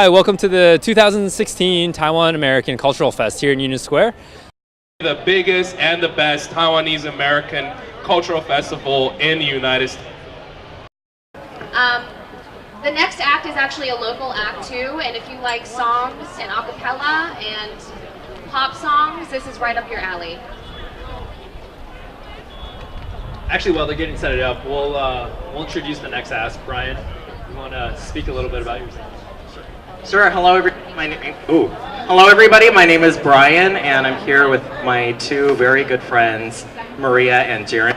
Hi, welcome to the 2016 Taiwan American Cultural Fest here in Union Square. The biggest and the best Taiwanese American cultural festival in the United States. The next act is actually a local act too, and if you like songs and a cappella and pop songs, this is right up your alley. Actually, while they're getting set up, we'll introduce the next act. Brian, you want to speak a little bit about yourself? Sure. Hello, everybody. My name is Brian, and I'm here with my two very good friends, Maria and Jaren,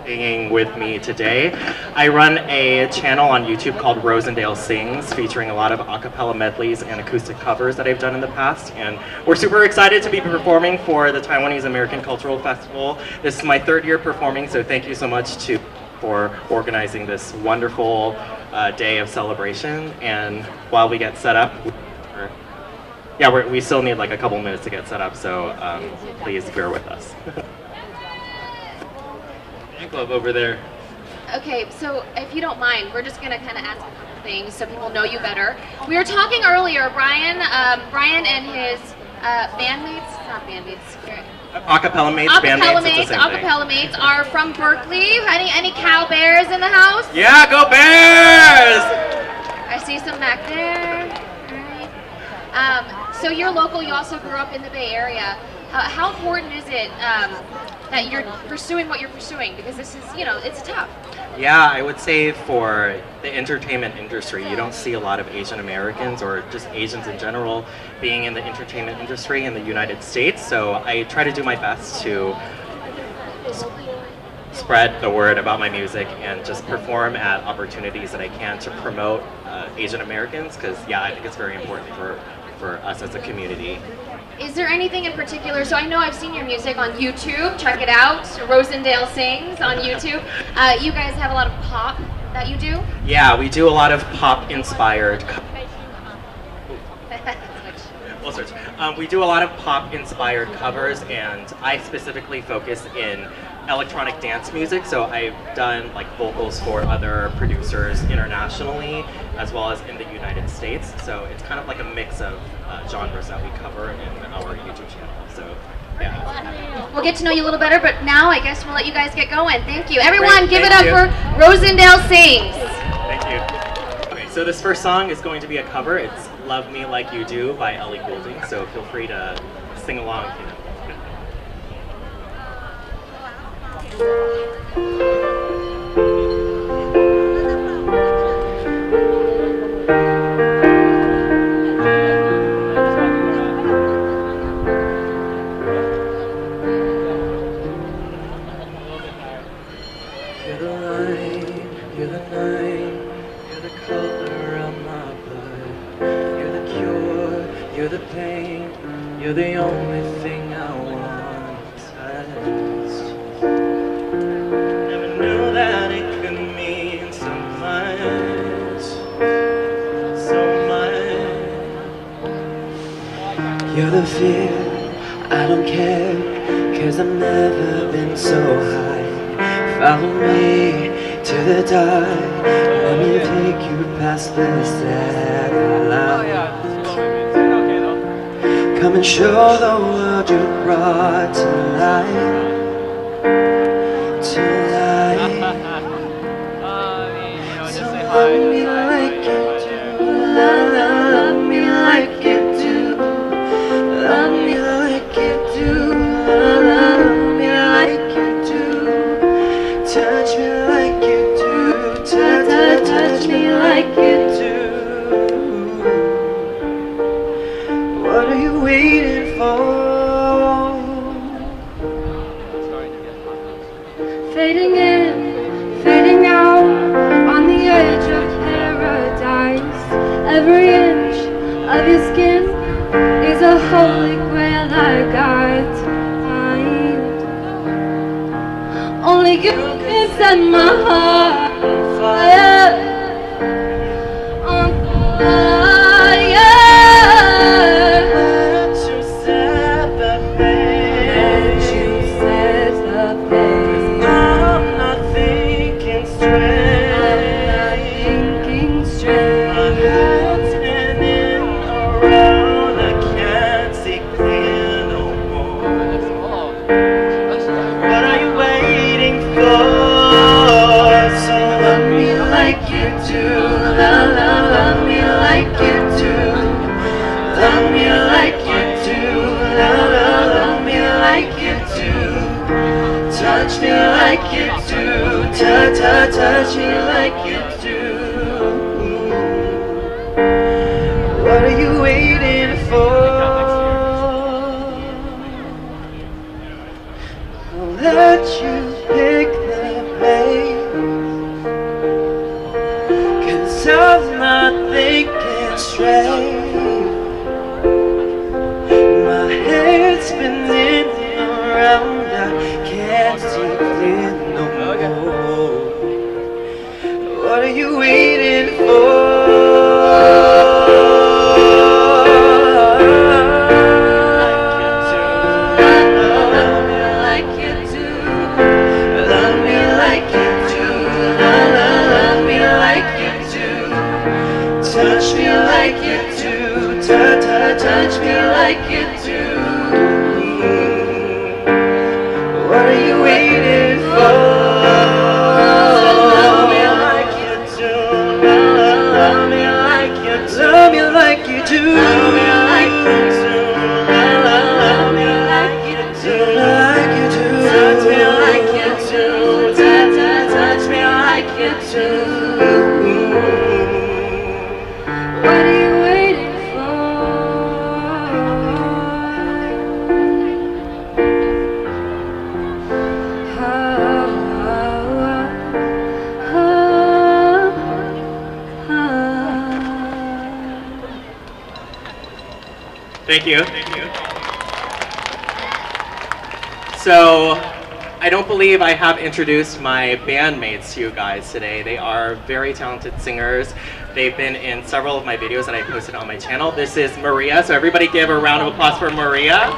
singing with me today. I run a channel on YouTube called Rosendale Sings, featuring a lot of a cappella medleys and acoustic covers that I've done in the past. And we're super excited to be performing for the Taiwanese American Cultural Festival. This is my third year performing, so thank you so much for organizing this wonderful day of celebration. And while we get set up, we still need like a couple minutes to get set up, so please bear with us. Fan club over there. Okay, so if you don't mind, we're just gonna kind of ask a couple things so people know you better. We were talking earlier, Brian and his Acapella mates, acapella mates are from Berkeley. Any Cal Bears in the house? Yeah, go Bears! I see some back there. All right. So you're local. You also grew up in the Bay Area. How important is it that you're pursuing what you're pursuing? Because this is, it's tough. Yeah, I would say for the entertainment industry, you don't see a lot of Asian Americans or just Asians in general being in the entertainment industry in the United States. So I try to do my best to spread the word about my music and just perform at opportunities that I can to promote Asian Americans, because I think it's very important for us as a community. Is there anything in particular? So I know I've seen your music on YouTube. Check it out, Rosendale Sings on YouTube. You guys have a lot of pop that you do? Yeah, we do a lot of pop-inspired. We do a lot of pop-inspired covers, and I specifically focus in electronic dance music. So I've done like vocals for other producers internationally, as well as in the United States. So it's kind of like a mix of genres that we cover in our YouTube channel. So yeah. We'll get to know you a little better, but now I guess we'll let you guys get going. Thank you. Everyone, Great, give it up for Rosendale Sings. Thank you. Okay, so this first song is going to be a cover. It's Love Me Like You Do by Ellie Goulding. So feel free to sing along if you know. You're the light, you're the night, you're the color of my blood. You're the cure, you're the pain, you're the only thing I want to taste. Never knew that it could mean so much, so much. You're the fear, I don't care, 'cause I've never been so high. Follow me to the dark. Let me take you past the satellite. Come and show the world you brought to life. Tonight. So love me like you do. Love me like you do. Love me like you do. Love me like you do. Touch me like you do, touch me like you do. What are you waiting for? Fading in, fading out, on the edge of paradise. Every inch of your skin is a holy grail I got to find. Only you can set my heart on fire, on fire. Let you set the pace. Let you set the pace. I'm not thinking straight. I'm not thinking straight. My heart's in My head's spinning around, I can't see clear no more. What are you waiting for? Touch me like you do, touch me like you do. What are you waiting for? Love me like you do, love me like you do, love me like you do, love me like you do, love me like you do, like you do. Touch me like you do, touch me like you do. What are you waiting for? Thank you. So, I don't believe I have introduced my bandmates to you guys today. They are very talented singers. They've been in several of my videos that I posted on my channel. This is Maria, so everybody give a round of applause for Maria.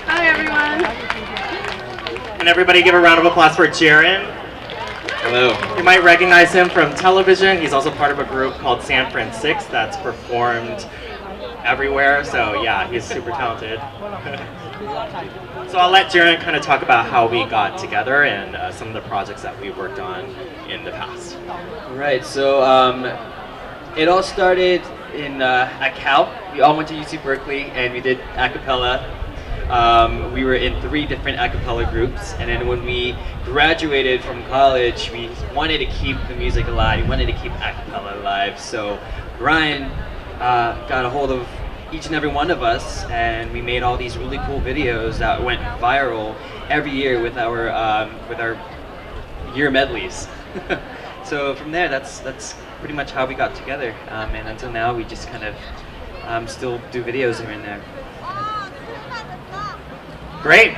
Hi, everyone. And everybody give a round of applause for Jaren. Hello. You might recognize him from television. He's also part of a group called San Francisco that's performed everywhere, so yeah, he's super talented. So I'll let Jaren kind of talk about how we got together and some of the projects that we worked on in the past. Right, so it all started in at Cal. We all went to UC Berkeley and we did a cappella. We were in 3 different a cappella groups, and then when we graduated from college, we wanted to keep the music alive. We wanted to keep a cappella alive, so Brian got a hold of each and every one of us, and we made all these really cool videos that went viral every year with our year medleys. So from there, that's pretty much how we got together, and until now, we just kind of still do videos here and there. Great!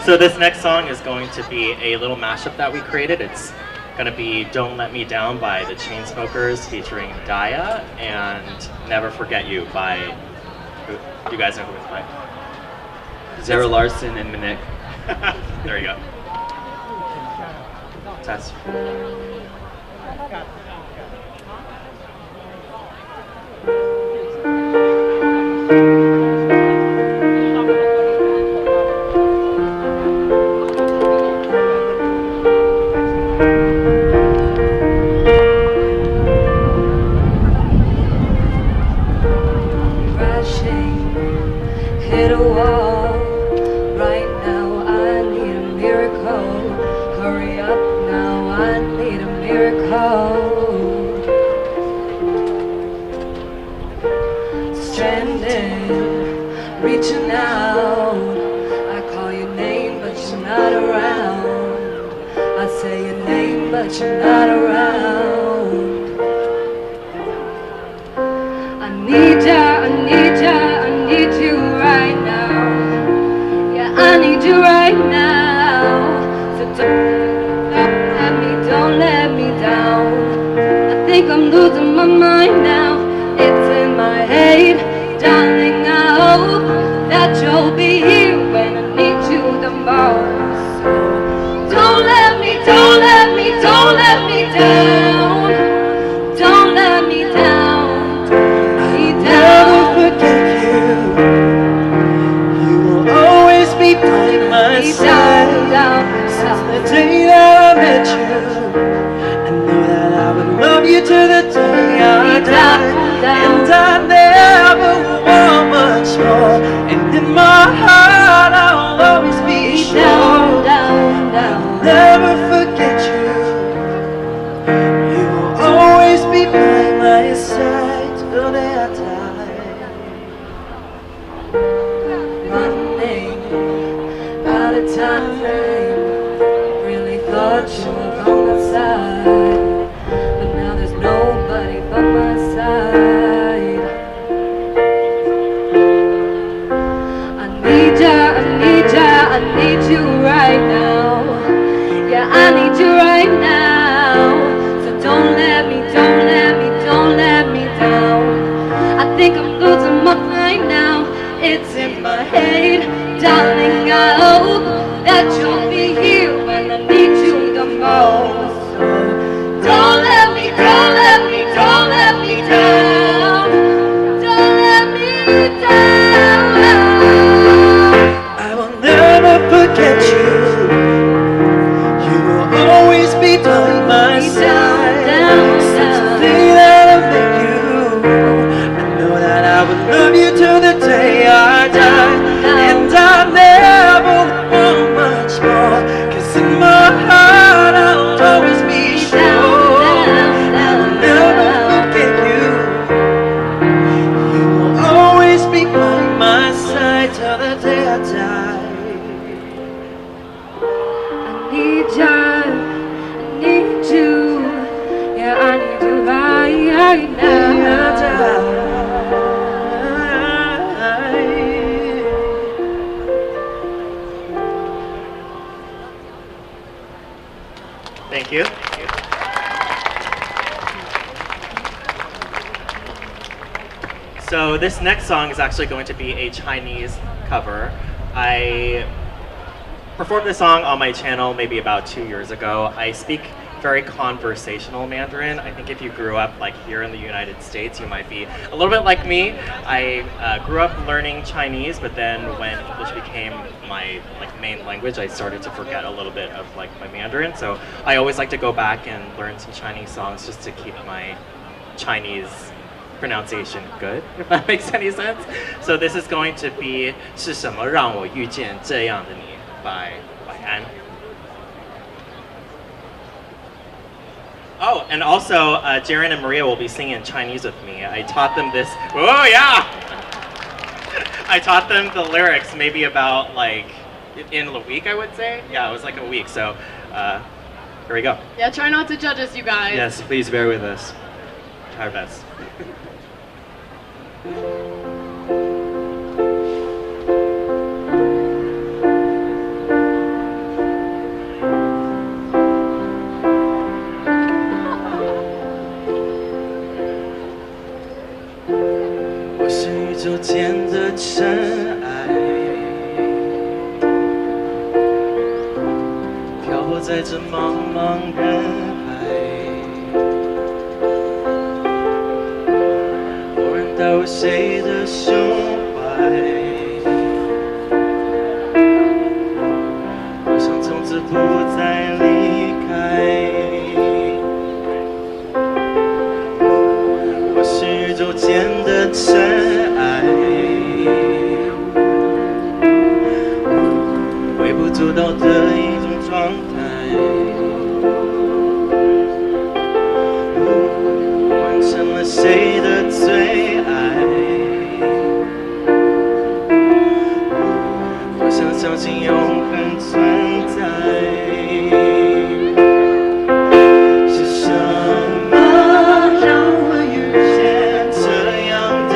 So this next song is going to be a little mashup that we created. It's going to be Don't Let Me Down by the Chainsmokers featuring Daya, and Never Forget You by, who, do you guys know who it's by? Zara Larson and Minik. There you go. Test. Hit a wall. Right now I need a miracle. Hurry up now, I need a miracle. Stranded, reaching out. I call your name but you're not around. I say your name but you're not around. I need ya, I need ya, I need you right now. Yeah, I need you right now. So don't let me down. I think I'm losing my mind now. It's in my head, darling. I hope that you'll be here when I need you the most. So don't let me, don't let me, don't let me down. Don't let me down. Never forget you. You will always be by my side. Since the day that I met you, I knew that I would love you to the day I die. think I'm losing my mind now. It's in my head, darling. I hope that you'll be here when I need you the most. Don't let me, don't let me, don't let me down. Don't let me down. I will never forget you. You will always be by my side. Since the day that I met you, I know that I will love you till the day I die. And I never want much more, 'cause in my heart I'll always be sure. I will never forget you. You will always be by my side till the day I die. I need you, yeah, I need you right now. Thank you. So this next song is actually going to be a Chinese cover. I performed this song on my channel maybe about 2 years ago. I speak very conversational Mandarin. I think if you grew up like here in the United States, you might be a little bit like me. I grew up learning Chinese, but then when English became my main language, I started to forget a little bit of my Mandarin. So I always like to go back and learn some Chinese songs just to keep my Chinese pronunciation good, if that makes any sense. So this is going to be 是什么让我遇见这样的你 by 淮安. Oh, and also Jaren and Maria will be singing Chinese with me. I taught them this. Oh yeah! I taught them the lyrics maybe about in a week, I would say. Yeah, it was like a week. So here we go. Yeah, try not to judge us, you guys. Yes, please bear with us. Try our best. 我是宇宙间的尘埃，漂泊在这茫茫人海，偶然打入谁的胸怀，我想从此不再离开。 我是宇宙间的尘埃，微不足道的一种状态，完成了谁的最爱？我想相信永恒存在。 是什么让我遇见这样的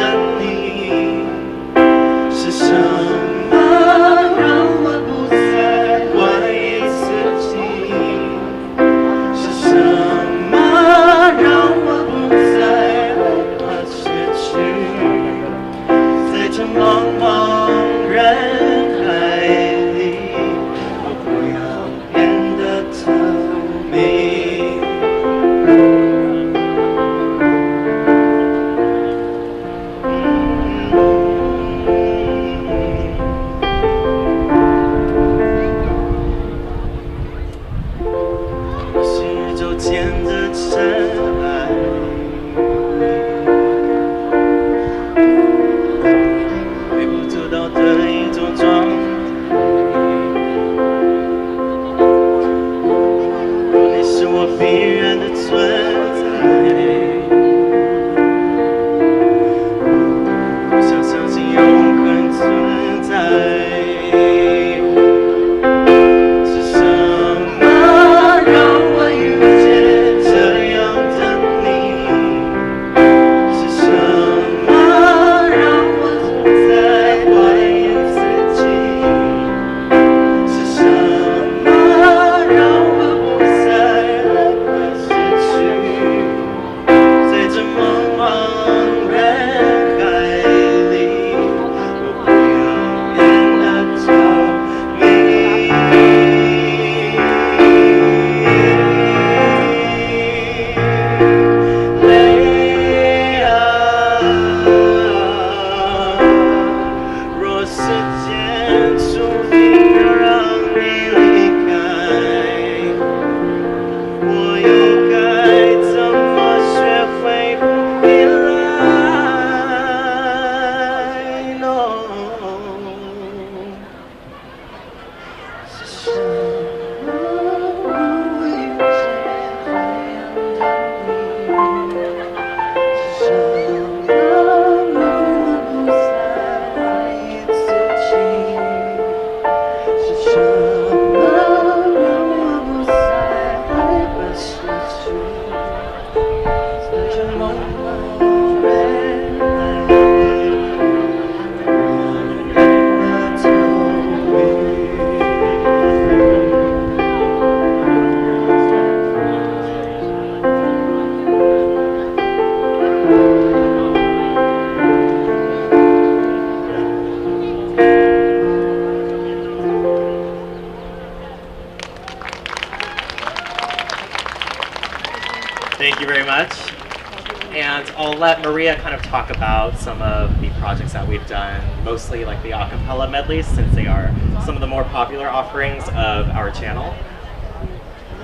Maria kind of talk about some of the projects that we've done, mostly like the a cappella medleys, since they are some of the more popular offerings of our channel.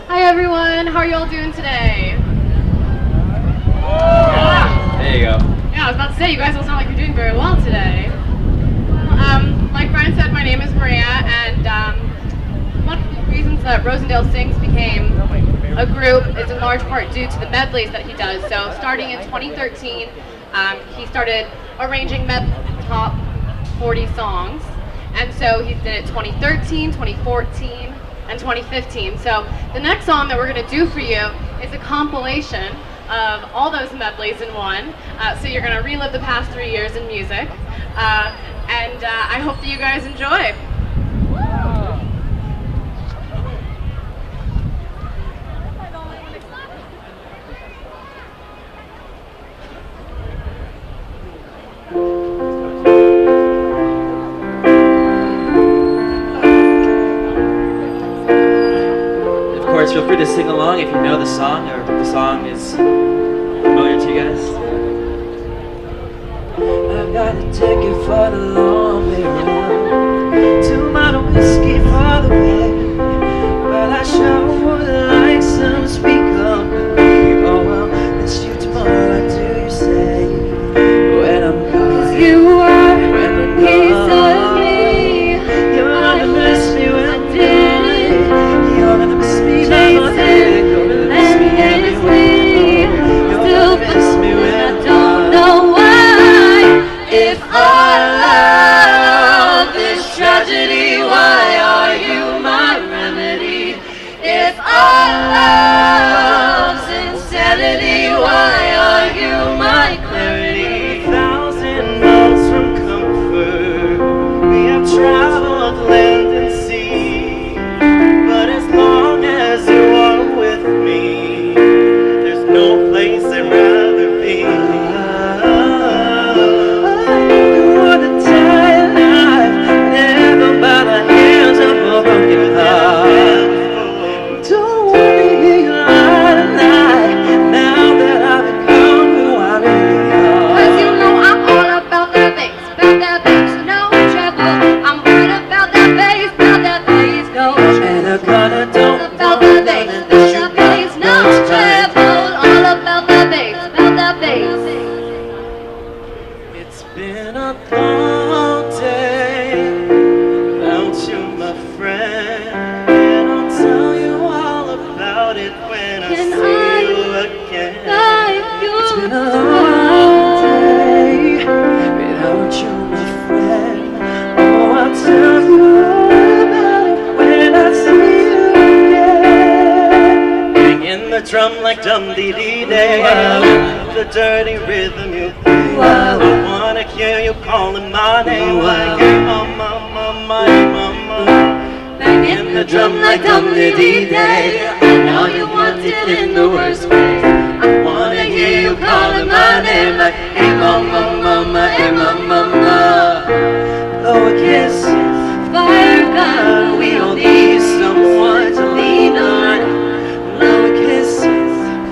Hi everyone, how are you all doing today? There you go. Yeah, I was about to say, you guys all sound like you're doing very well today. Like Brian said, my name is Maria, and one of the reasons that Rosendale Sings became a group is in large part due to the medleys that he does. So starting in 2013, he started arranging top 40 songs, and so he did it 2013, 2014, and 2015. So the next song that we're going to do for you is a compilation of all those medleys in one. So you're going to relive the past 3 years in music. And I hope that you guys enjoy. Of course, feel free to sing along if you know the song or if the song is familiar to you guys. I've got a ticket for the long way round, 2 bottle whiskey for the way, but I sure would like some speak company. Oh well, miss you tomorrow, what do you say? When I'm gone, 'Cause you are when I'm a piece gone, of me. you're gonna miss me when I'm gone. You're gonna miss me Chase now, it, you're gonna miss me everywhere. You're Still gonna miss me when I I'm don't gone. know why. If our love is tragedy, why are you my remedy? If our love's insanity, why are you my clarity? 1,000 miles from comfort, we have traveled land and sea, but as long as you are with me, there's no place I'd rather be. It's been a long day without you, my friend, and I'll tell you all about it when I Can see I you again. like you? It's been a long day without you, my friend. Oh, I'll tell you all about it when I see you again. Banging the drum like dum-dee-dee-day, the dirty rhythm you play. I wanna hear you calling my name like, hey mama, mama, hey mama. Banging the drum like dum-dee-dee-day. I know you want it in the worst way. I wanna hear you calling my name like, hey mama, mama, hey mama. Oh, a kiss, Fire gun, we all need someone to lean on. Oh, a kiss,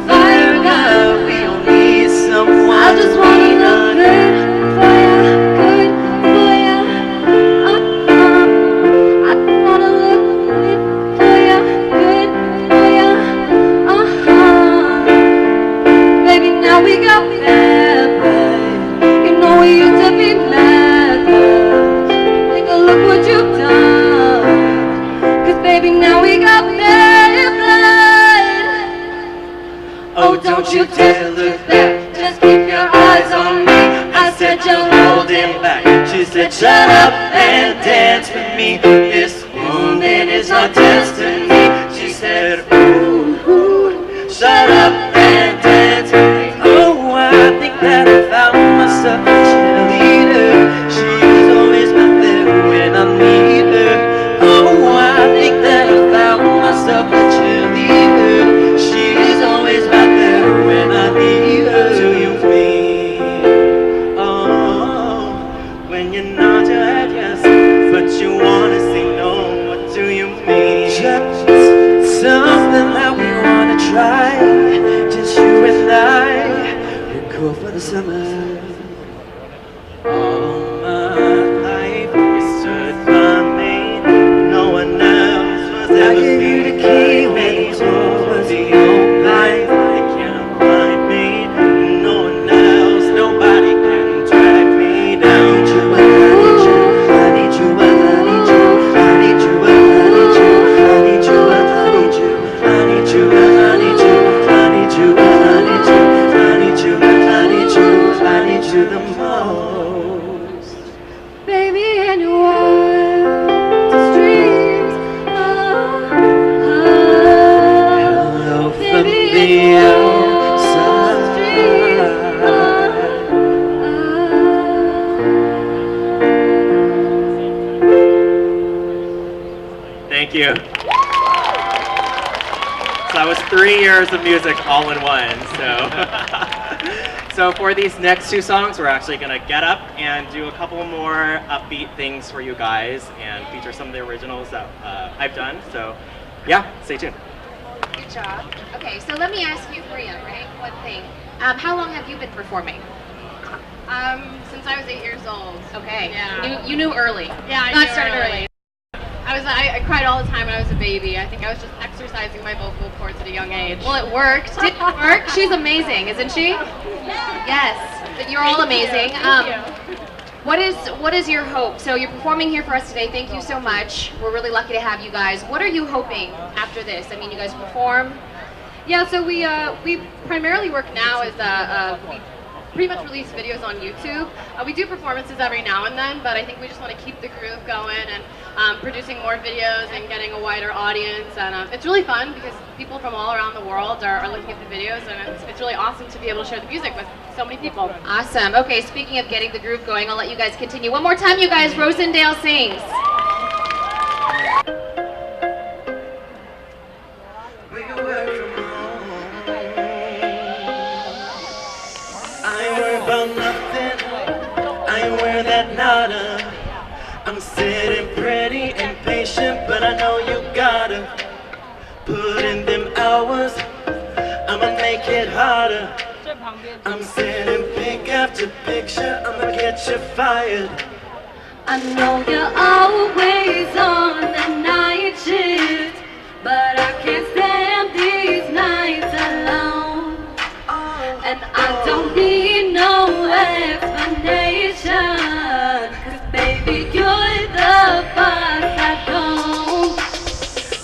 fire gun. we all need someone I just to wanna lean look on. good for ya, good for ya. I just wanna look good for ya, good for ya. Baby, now we got bad, you know we used to be mad, take a look what you've done. 'Cause baby, now we got bad. Oh, don't you dare look back, just keep your eyes on me. I said you're holding back. She said shut up and dance with me. This woman is our destiny. She said ooh, ooh, shut up and dance with me. Oh, I think that I found myself a cheerleader. She's always back there when I need her. Oh, I think that I found myself a cheerleader. She's always back there when I need her. Do you mean? Oh, when you nod your head yes, but you wanna say no. most. Baby, and your wildest dreams. Hello from Baby, the outside. Thank you. So that was 3 years of music all in one. So for these next two songs, we're actually gonna get up and do a couple more upbeat things for you guys and feature some of the originals that I've done. So yeah, stay tuned. Good job. Okay, so let me ask you, Maria, right? One thing. How long have you been performing? Since I was 8 years old. Okay. Yeah. You knew early. Yeah, I Got knew started early. I cried all the time when I was a baby. I think I was just exercising my vocal cords at a young age. Well, it worked. Did it work? She's amazing, isn't she? Yes. But you're all amazing. Thank you. What is your hope? So you're performing here for us today. Thank you so much. We're really lucky to have you guys. What are you hoping after this? I mean, you guys perform. Yeah, so we primarily work now as we pretty much release videos on YouTube. We do performances every now and then, but I think we just want to keep the groove going and producing more videos and getting a wider audience. And it's really fun because people from all around the world are looking at the videos, and it's really awesome to be able to share the music with so many people. Awesome. Okay, speaking of getting the groove going, I'll let you guys continue. One more time, you guys. Rosendale Sings. We can work from home. I ain't worried about nothing. I ain't wear that nada. I'm sitting pretty impatient, but I know you gotta put in them hours. I'ma make it harder. I'm sitting pic after picture. I'ma get you fired. I know you're always on the night shift, but I can't stand these nights alone. And I don't need no explanation, 'cause baby, you're the boss at home.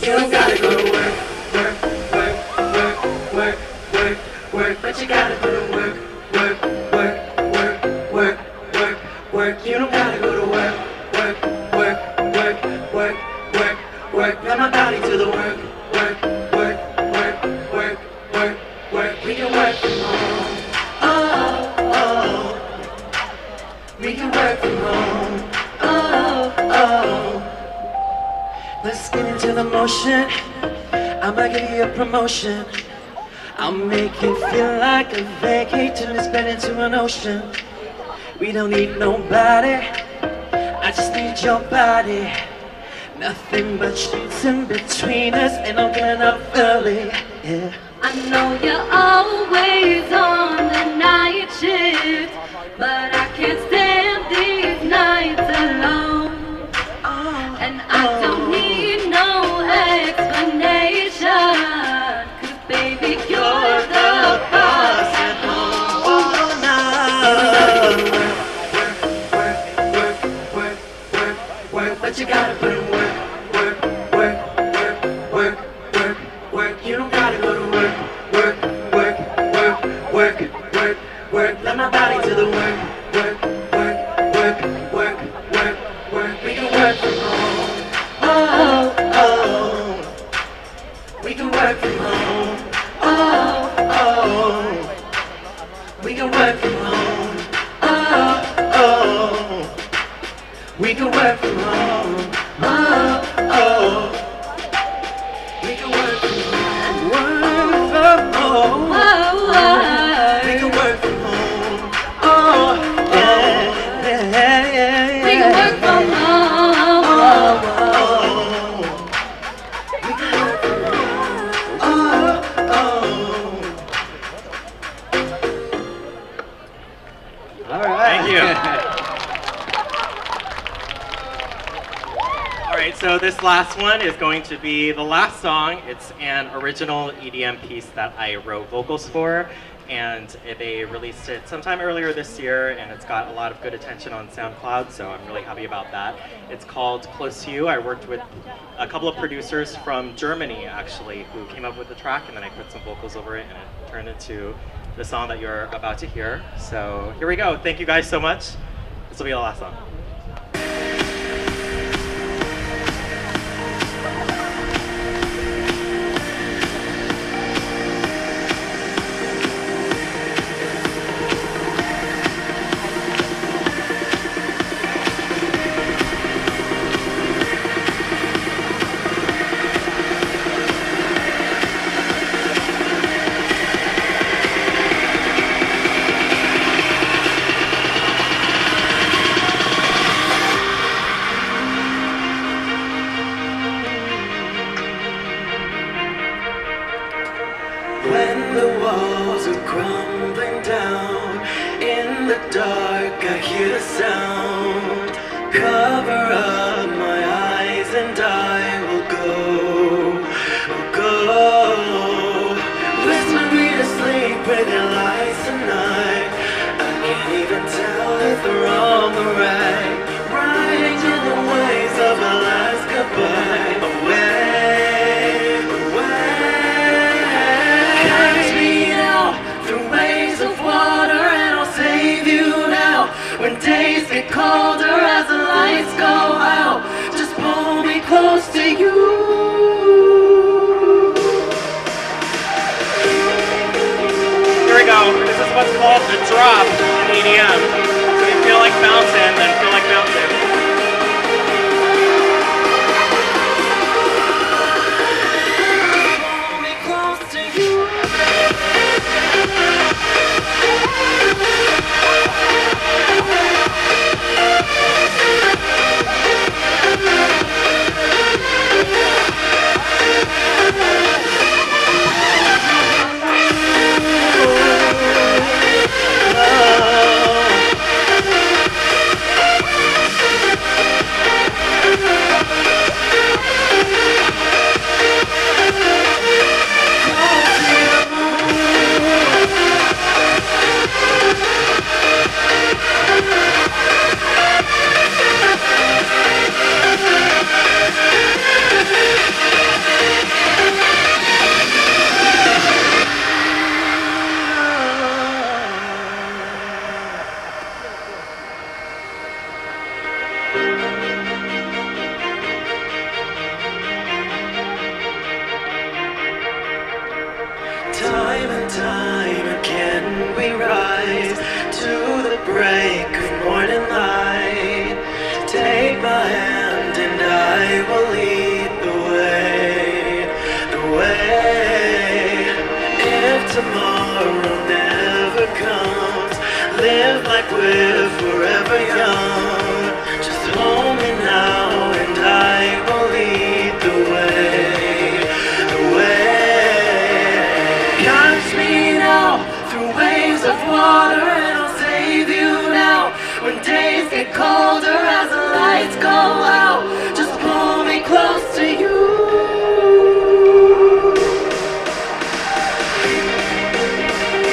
You don't gotta go to work, work, work, work, work, work, work, but you gotta go to work, work, work, work, work, work, work. You don't gotta go to work, work, work, work, work, work, work. Run my body to the work, work, work, work, work, work, work. We can work from home. Oh, oh. We can work from home. Oh, oh. Let's get into the motion. I'ma give you a promotion. I'll make it feel like a vacate till it's been into an ocean. We don't need nobody, I just need your body. Nothing but sheets in between us, and I'm getting up early, yeah. I know you're always on the night shift, but I can't stand these nights alone. And I don't need no explanation, 'cause baby, you're the boss at home. Oh, no. Work, work, work, work, work, work, but you gotta put in work, work, work, work, work, work, work. You don't gotta go to work, work, work, work, work, work, work. Let my body do the work, work, work, work, work, work, work. We can work from home. Oh, oh. We can work from home. Oh, oh. We can work from home. Oh, oh. We can work from home. Oh, oh. We can work from home. Work from home. We can work from home. Oh, yeah, yeah, yeah, yeah. We can work from home. Oh, oh. We can work from home. Oh, oh. All right. Thank you. All right, so this last one is going to be the last song. It's an original EDM piece that I wrote vocals for, and they released it sometime earlier this year, and it's got a lot of good attention on SoundCloud, so I'm really happy about that. It's called Close to You. I worked with a couple of producers from Germany, actually, who came up with the track, and then I put some vocals over it, and it turned into the song that you're about to hear. So here we go. Thank you guys so much. will be the last song. When the walls are crumbling down, in the dark I hear the sound. Cover up my eyes and I will go. Whisper me to sleep with your lies tonight. I can't even tell if they're wrong or right. Riding in the waves of our last goodbye. Away, catch me now through waves of water, and I'll save you now. When days get colder as the lights go out, just pull me close to you. Here we go. This is what's called the drop in EDM. So you feel like bouncing, then feel like bouncing. Pull me close to you. Time and time again we rise to the break of morning light. Take my hand and I will lead the way, the way. If tomorrow never comes, live like we're forever young. Just hold me now and I will lead the way, the way. Catch me now through waves of water, and I'll save you now. When days get colder as the lights go out, just pull me close to you.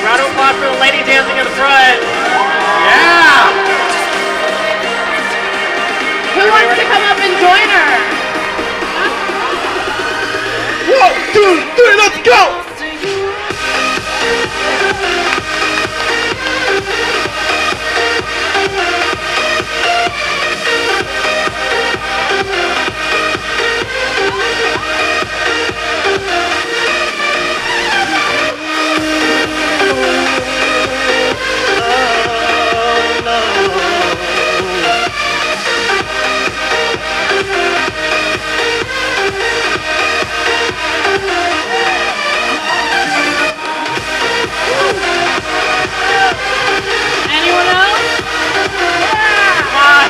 Round of applause for the lady dancing in the front. Yeah! Who wants to come up and join her? 1, 2, 3, let's go! Anyone else? Come on!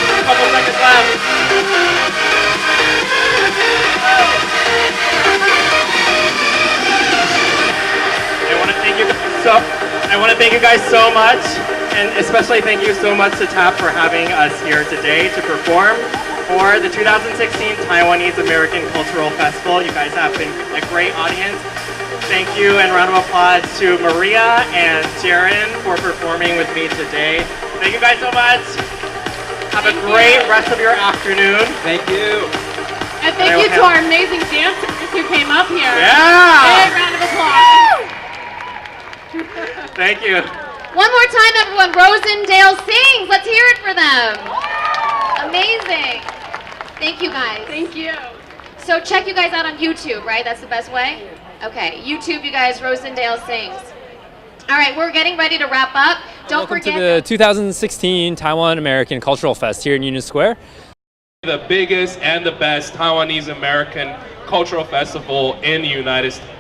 A couple seconds left. I want to thank you guys so much, and especially thank you so much to TAP for having us here today to perform for the 2016 Taiwanese American Cultural Festival. You guys have been a great audience. Thank you, and round of applause to Maria and Jaren for performing with me today. Thank you guys so much. Have a great rest of your afternoon. Thank you. And thank you to our amazing dancers who came up here. Yeah! Big round of applause. Thank you. One more time, everyone. Rosendale sings. Let's hear it for guys. Thank you. So check you guys out on YouTube, right? That's the best way? Okay, YouTube, you guys, Rosendale Sings. All right, we're getting ready to wrap up. Don't Welcome forget to the 2016 Taiwan American Cultural Fest here in Union Square. The biggest and the best Taiwanese American cultural festival in the United States.